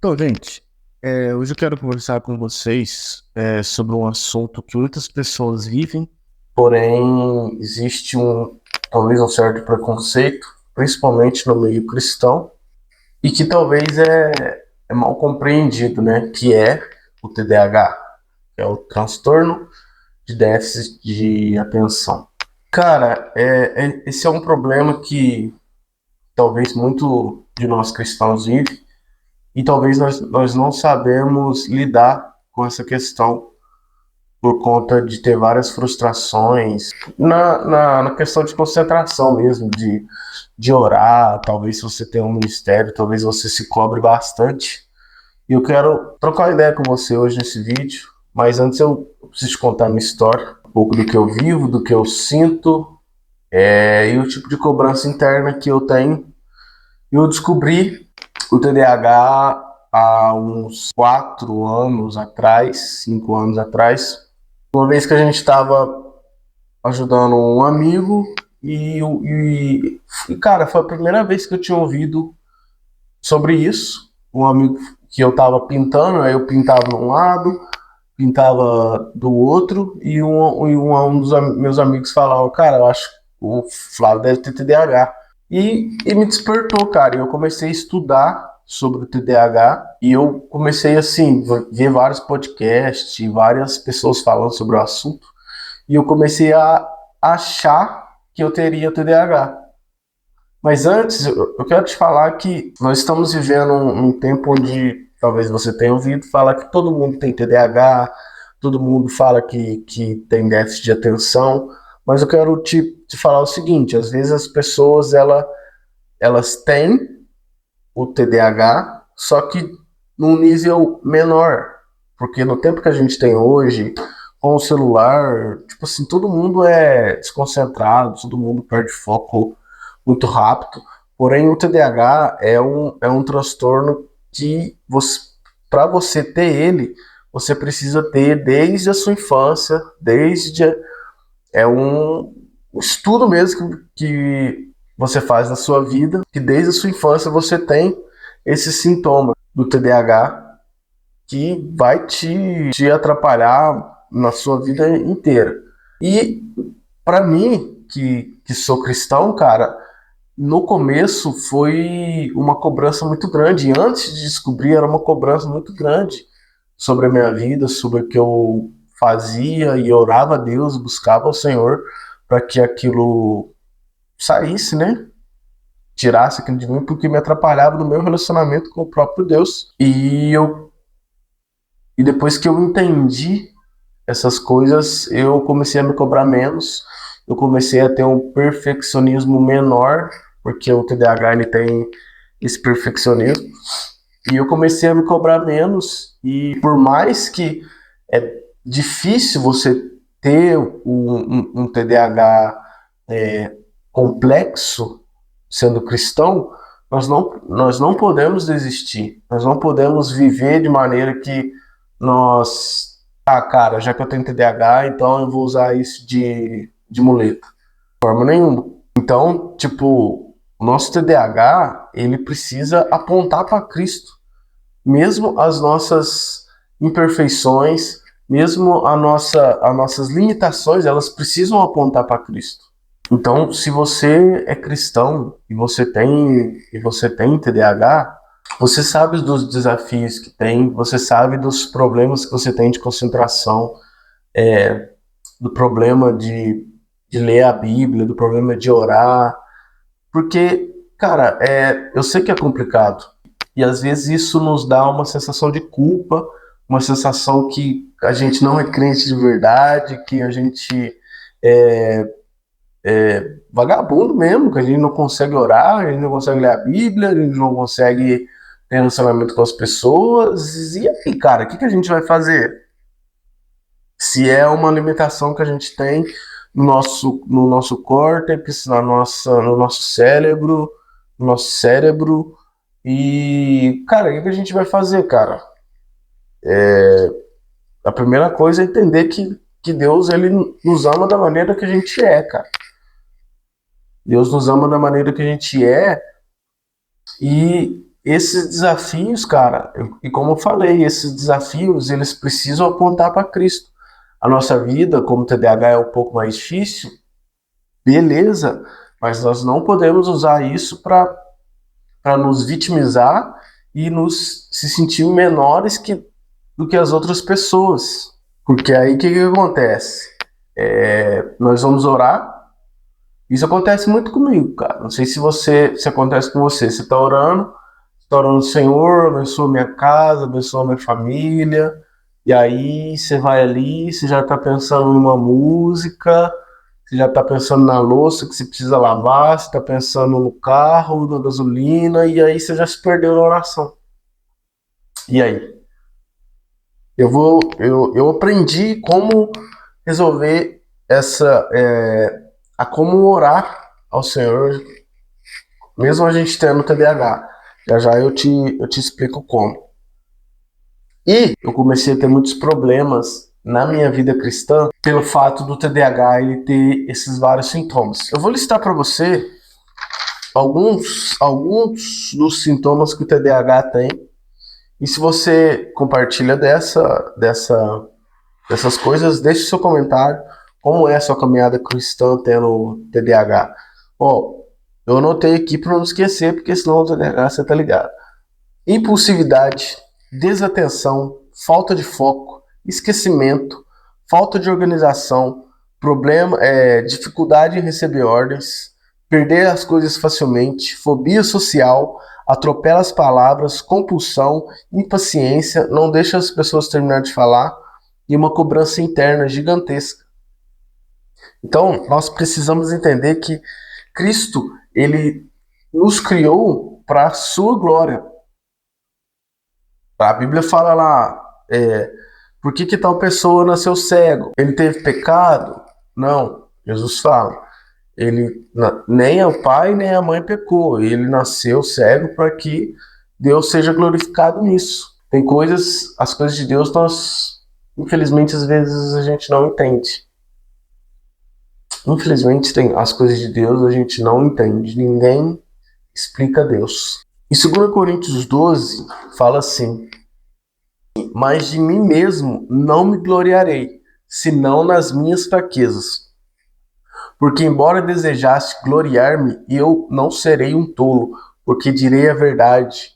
Então, gente, hoje eu quero conversar com vocês sobre um assunto que muitas pessoas vivem, porém existe talvez um certo preconceito, principalmente no meio cristão, e que talvez é mal compreendido, né? Que é o TDAH, que é o transtorno de déficit de atenção. Cara, esse é um problema que talvez muito de nós cristãos vivem. E talvez nós não sabemos lidar com essa questão por conta de ter várias frustrações na questão de concentração mesmo, de orar. Talvez se você tem um ministério, talvez você se cobre bastante. E eu quero trocar uma ideia com você hoje nesse vídeo, mas antes eu preciso te contar a minha história, um pouco do que eu vivo, do que eu sinto, e o tipo de cobrança interna que eu tenho. Eu descobri o TDAH há uns 4 anos atrás, 5 anos atrás, uma vez que a gente estava ajudando um amigo cara, foi a primeira vez que eu tinha ouvido sobre isso. Um amigo que eu estava pintando, aí eu pintava de um lado, pintava do outro, um dos meus amigos falava, cara, eu acho que o Flávio deve ter TDAH. E me despertou, cara. E eu comecei a estudar sobre o TDAH e eu comecei, assim, ver vários podcasts, várias pessoas falando sobre o assunto. E eu comecei a achar que eu teria TDAH. Mas antes, eu quero te falar que nós estamos vivendo um tempo onde talvez você tenha ouvido falar que todo mundo tem TDAH, todo mundo fala que tem déficit de atenção. Mas eu quero te falar o seguinte: às vezes as pessoas elas têm o TDAH, só que num nível menor. Porque no tempo que a gente tem hoje, com o celular, tipo assim, todo mundo é desconcentrado, todo mundo perde foco muito rápido. Porém, o TDAH é um transtorno que para você ter ele, você precisa ter desde a sua infância, é um estudo mesmo que você faz na sua vida, que desde a sua infância você tem esse sintoma do TDAH que vai te atrapalhar na sua vida inteira. E para mim, que sou cristão, cara, no começo foi uma cobrança muito grande. Antes de descobrir, era uma cobrança muito grande sobre a minha vida, sobre o que eu fazia e orava a Deus, buscava o Senhor para que aquilo saísse, né? Tirasse aquilo de mim, porque me atrapalhava no meu relacionamento com o próprio Deus. E depois que eu entendi essas coisas, eu comecei a me cobrar menos, eu comecei a ter um perfeccionismo menor, porque o TDAH ele tem esse perfeccionismo, e eu comecei a me cobrar menos, e por mais que é difícil você ter um TDAH complexo, sendo cristão, nós não podemos desistir, nós não podemos viver de maneira que cara, já que eu tenho TDAH, então eu vou usar isso de muleta. De forma nenhuma. Então, tipo, o nosso TDAH, ele precisa apontar para Cristo. Mesmo as nossas imperfeições, mesmo as nossas limitações, elas precisam apontar para Cristo. Então, se você é cristão e você tem TDAH, você sabe dos desafios que tem, você sabe dos problemas que você tem de concentração, do problema de ler a Bíblia, do problema de orar, porque, cara, eu sei que é complicado, e às vezes isso nos dá uma sensação de culpa, uma sensação que a gente não é crente de verdade, que a gente é, vagabundo mesmo, que a gente não consegue orar, a gente não consegue ler a Bíblia, a gente não consegue ter relacionamento com as pessoas. E aí, cara, o que a gente vai fazer? Se é uma limitação que a gente tem no nosso córtex, no nosso cérebro, e, cara, o que a gente vai fazer, cara? A primeira coisa é entender que Deus, ele nos ama da maneira que a gente é, cara. Deus nos ama da maneira que a gente é, e esses desafios, cara, e como eu falei, esses desafios, eles precisam apontar para Cristo. A nossa vida, como TDAH é um pouco mais difícil, beleza, mas nós não podemos usar isso para nos vitimizar e nos se sentir menores do que as outras pessoas. Porque aí o que acontece? Nós vamos orar. Isso acontece muito comigo, cara. Não sei se acontece com você. Você está orando, Senhor, abençoa minha casa, abençoa minha família. E aí você vai ali, você já está pensando numa música, você já está pensando na louça que você precisa lavar, você está pensando no carro, na gasolina, e aí você já se perdeu na oração. E aí? Eu aprendi como resolver a como orar ao Senhor, mesmo a gente tendo TDAH. Já já eu te explico como. E eu comecei a ter muitos problemas na minha vida cristã pelo fato do TDAH ele ter esses vários sintomas. Eu vou listar para você alguns dos sintomas que o TDAH tem. E se você compartilha dessas coisas, deixe seu comentário. Como é a sua caminhada cristã tendo TDAH? Ó, eu anotei aqui para não esquecer, porque senão o TDAH você tá ligado. Impulsividade, desatenção, falta de foco, esquecimento, falta de organização, dificuldade em receber ordens, perder as coisas facilmente, fobia social, atropela as palavras, compulsão, impaciência, não deixa as pessoas terminar de falar e uma cobrança interna gigantesca. Então, nós precisamos entender que Cristo, ele nos criou para a sua glória. A Bíblia fala lá, por que tal pessoa nasceu cego? Ele teve pecado? Não. Jesus fala, nem o pai nem a mãe pecou. Ele nasceu cego para que Deus seja glorificado nisso. Tem coisas, as coisas de Deus, infelizmente, às vezes a gente não entende. Infelizmente, as coisas de Deus a gente não entende. Ninguém explica Deus. Em 2 Coríntios 12, fala assim: mas de mim mesmo não me gloriarei, senão nas minhas fraquezas. Porque embora desejasse gloriar-me, eu não serei um tolo, porque direi a verdade.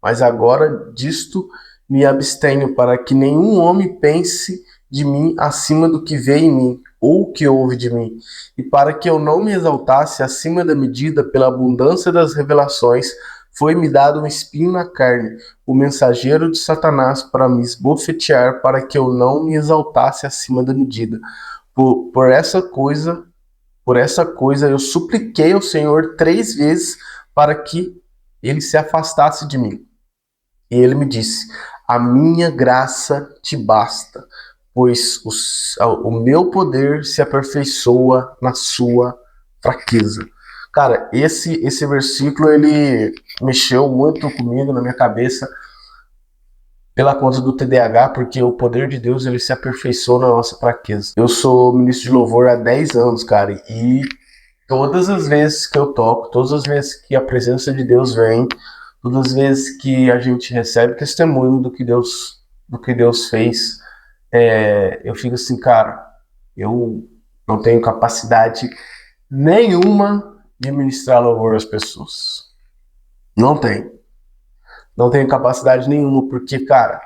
Mas agora disto me abstenho, para que nenhum homem pense de mim acima do que vê em mim, ou que ouve de mim, e para que eu não me exaltasse acima da medida pela abundância das revelações, foi-me dado um espinho na carne, o mensageiro de Satanás, para me esbofetear, para que eu não me exaltasse acima da medida. Por essa coisa eu supliquei ao Senhor 3 vezes para que ele se afastasse de mim. E ele me disse: a minha graça te basta, pois o meu poder se aperfeiçoa na sua fraqueza. Cara, esse versículo, ele mexeu muito comigo, na minha cabeça, pela conta do TDAH, porque o poder de Deus, ele se aperfeiçoa na nossa fraqueza. Eu sou ministro de louvor há 10 anos, cara, e todas as vezes que eu toco, todas as vezes que a presença de Deus vem, todas as vezes que a gente recebe testemunho do que Deus fez, eu fico assim, cara, eu não tenho capacidade nenhuma de ministrar louvor às pessoas. Não tenho. Não tenho capacidade nenhuma, porque, cara,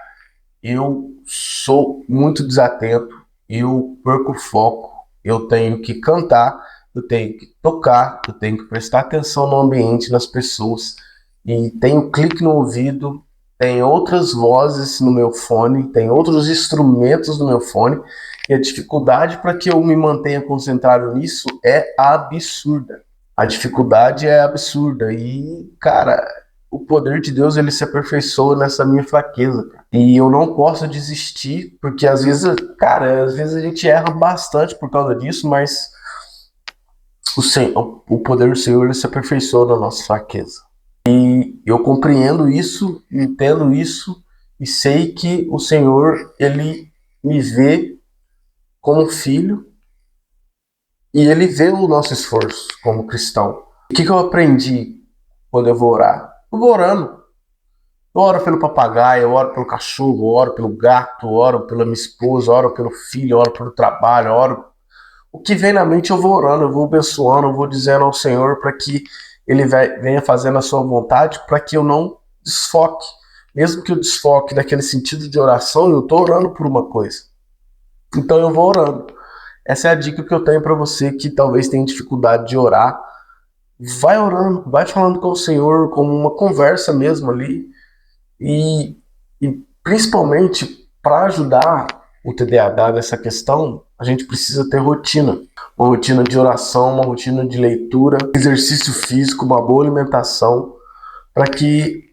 eu sou muito desatento, eu perco o foco, eu tenho que cantar, eu tenho que tocar, eu tenho que prestar atenção no ambiente, nas pessoas, e tenho clique no ouvido, tem outras vozes no meu fone, tem outros instrumentos no meu fone, e a dificuldade para que eu me mantenha concentrado nisso é absurda. A dificuldade é absurda e, cara, o poder de Deus, ele se aperfeiçoa nessa minha fraqueza, cara. E eu não posso desistir, porque às vezes, cara, às vezes a gente erra bastante por causa disso, mas o poder do Senhor, ele se aperfeiçoa na nossa fraqueza. E eu compreendo isso, entendo isso, e sei que o Senhor, ele me vê como filho, e ele vê o nosso esforço como cristão. O que eu aprendi quando eu vou orar? Eu vou orando. Eu oro pelo papagaio, eu oro pelo cachorro, eu oro pelo gato, eu oro pela minha esposa, eu oro pelo filho, eu oro pelo trabalho, eu oro. O que vem na mente eu vou orando, eu vou abençoando, eu vou dizendo ao Senhor para que Ele venha fazendo a sua vontade, para que eu não desfoque. Mesmo que eu desfoque daquele sentido de oração, eu estou orando por uma coisa. Então eu vou orando. Essa é a dica que eu tenho para você que talvez tenha dificuldade de orar. Vai orando, vai falando com o Senhor, como uma conversa mesmo ali. E, e principalmente para ajudar o TDAH nessa questão, a gente precisa ter rotina. Uma rotina de oração, uma rotina de leitura, exercício físico, uma boa alimentação, para que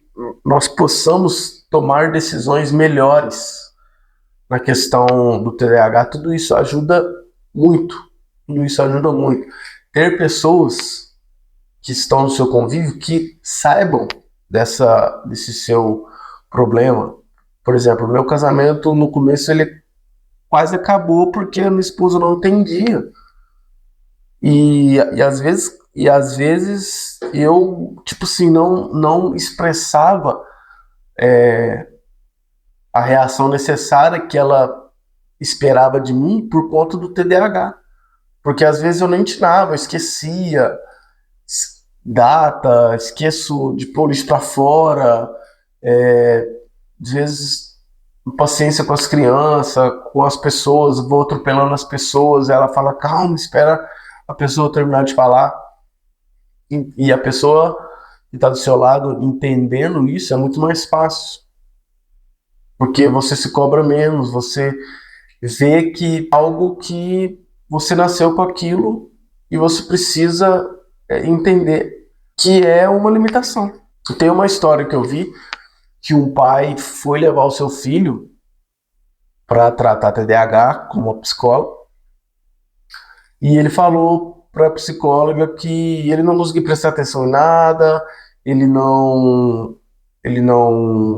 nós possamos tomar decisões melhores na questão do TDAH. Tudo isso ajuda muito. Tudo isso ajuda muito. Ter pessoas que estão no seu convívio que saibam desse seu problema. Por exemplo, meu casamento no começo ele quase acabou porque a minha esposa não entendia. E às vezes eu, tipo assim, não expressava a reação necessária que ela esperava de mim por conta do TDAH. Porque às vezes eu nem tirava, eu esquecia data, esqueço de pôr isso para fora, às vezes paciência com as crianças, com as pessoas, vou atropelando as pessoas, ela fala, calma, espera a pessoa terminar de falar, e a pessoa que está do seu lado entendendo isso é muito mais fácil, porque você se cobra menos, você vê que algo que você nasceu com aquilo e você precisa entender que é uma limitação. Tem uma história que eu vi que um pai foi levar o seu filho para tratar TDAH com uma psicóloga e ele falou para a psicóloga que ele não conseguia prestar atenção em nada, ele não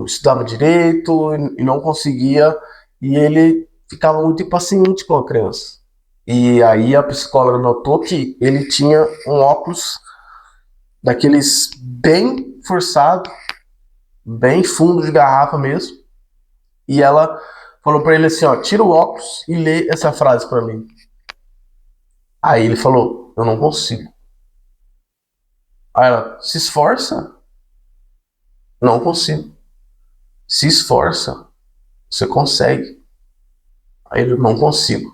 estudava direito e não conseguia, e ele ficava muito impaciente com a criança. E aí a psicóloga notou que ele tinha um óculos daqueles bem forçado, bem fundo de garrafa mesmo. E ela falou para ele assim, ó, tira o óculos e lê essa frase para mim. Aí ele falou, eu não consigo. Aí ela, se esforça? Não consigo. Se esforça, você consegue. Aí ele, não consigo.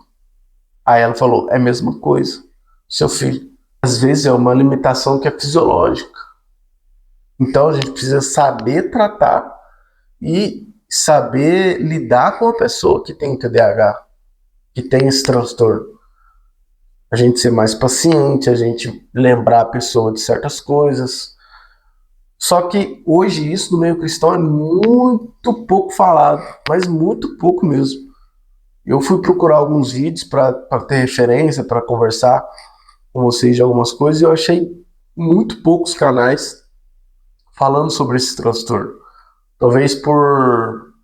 Aí ela falou, é a mesma coisa, seu filho. Às vezes é uma limitação que é fisiológica. Então a gente precisa saber tratar e saber lidar com a pessoa que tem TDAH, que tem esse transtorno. A gente ser mais paciente, a gente lembrar a pessoa de certas coisas. Só que hoje isso no meio cristão é muito pouco falado, mas muito pouco mesmo. Eu fui procurar alguns vídeos para ter referência, para conversar com vocês de algumas coisas, e eu achei muito poucos canais falando sobre esse transtorno. Talvez por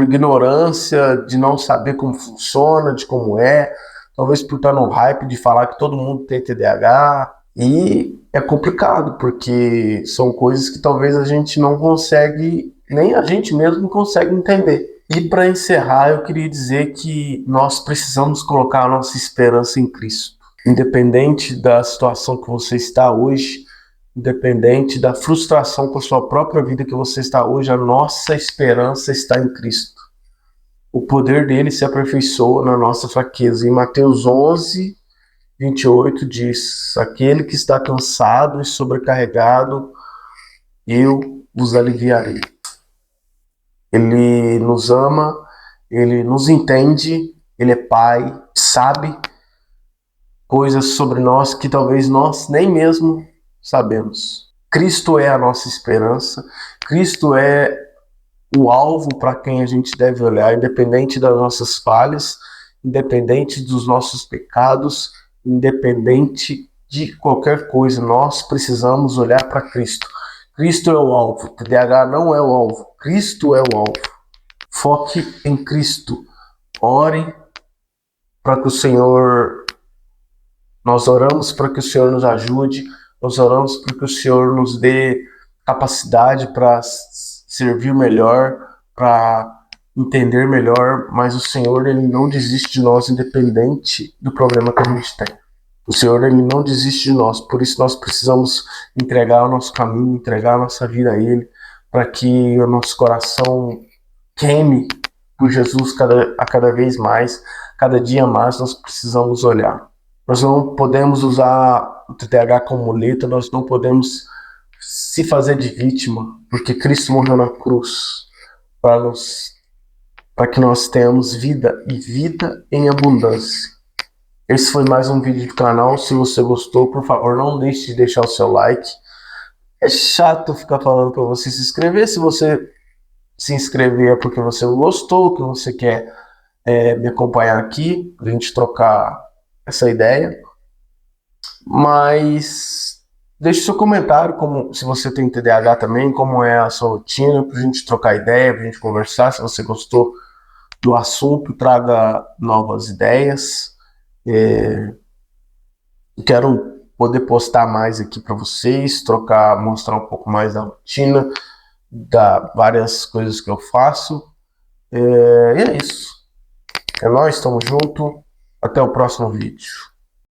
ignorância, de não saber como funciona, de como é, talvez por estar no hype de falar que todo mundo tem TDAH, e é complicado, porque são coisas que talvez a gente não consegue, nem a gente mesmo consegue entender. E para encerrar, eu queria dizer que nós precisamos colocar a nossa esperança em Cristo. Independente da situação que você está hoje, independente da frustração com a sua própria vida que você está hoje, a nossa esperança está em Cristo. O poder dele se aperfeiçoa na nossa fraqueza. Em Mateus 11, 28 diz, aquele que está cansado e sobrecarregado, eu vos aliviarei. Ele nos ama, ele nos entende, ele é pai, sabe coisas sobre nós que talvez nós nem mesmo sabemos. Cristo é a nossa esperança, Cristo é o alvo para quem a gente deve olhar, independente das nossas falhas, independente dos nossos pecados, independente de qualquer coisa, nós precisamos olhar para Cristo. Cristo é o alvo, TDAH não é o alvo, Cristo é o alvo. Foque em Cristo, ore para que o Senhor, nós oramos para que o Senhor nos ajude, nós oramos para que o Senhor nos dê capacidade para servir melhor, para entender melhor, mas o Senhor, ele não desiste de nós, independente do problema que a gente tem. O Senhor, ele não desiste de nós, por isso nós precisamos entregar o nosso caminho, entregar a nossa vida a Ele, para que o nosso coração queime por Jesus a cada vez mais, cada dia mais nós precisamos olhar. Nós não podemos usar o TDAH como muleta, nós não podemos se fazer de vítima, porque Cristo morreu na cruz para que nós tenhamos vida e vida em abundância. Esse foi mais um vídeo do canal. Se você gostou, por favor, não deixe de deixar o seu like. É chato ficar falando para você se inscrever. Se você se inscrever é porque você gostou, que você quer me acompanhar aqui, para a gente trocar essa ideia. Mas deixe seu comentário, se você tem TDAH também, como é a sua rotina, para a gente trocar ideia, para a gente conversar. Se você gostou do assunto, traga novas ideias. Quero poder postar mais aqui para vocês, mostrar um pouco mais da rotina, várias coisas que eu faço. E é isso. É nóis, tamo junto. Até o próximo vídeo.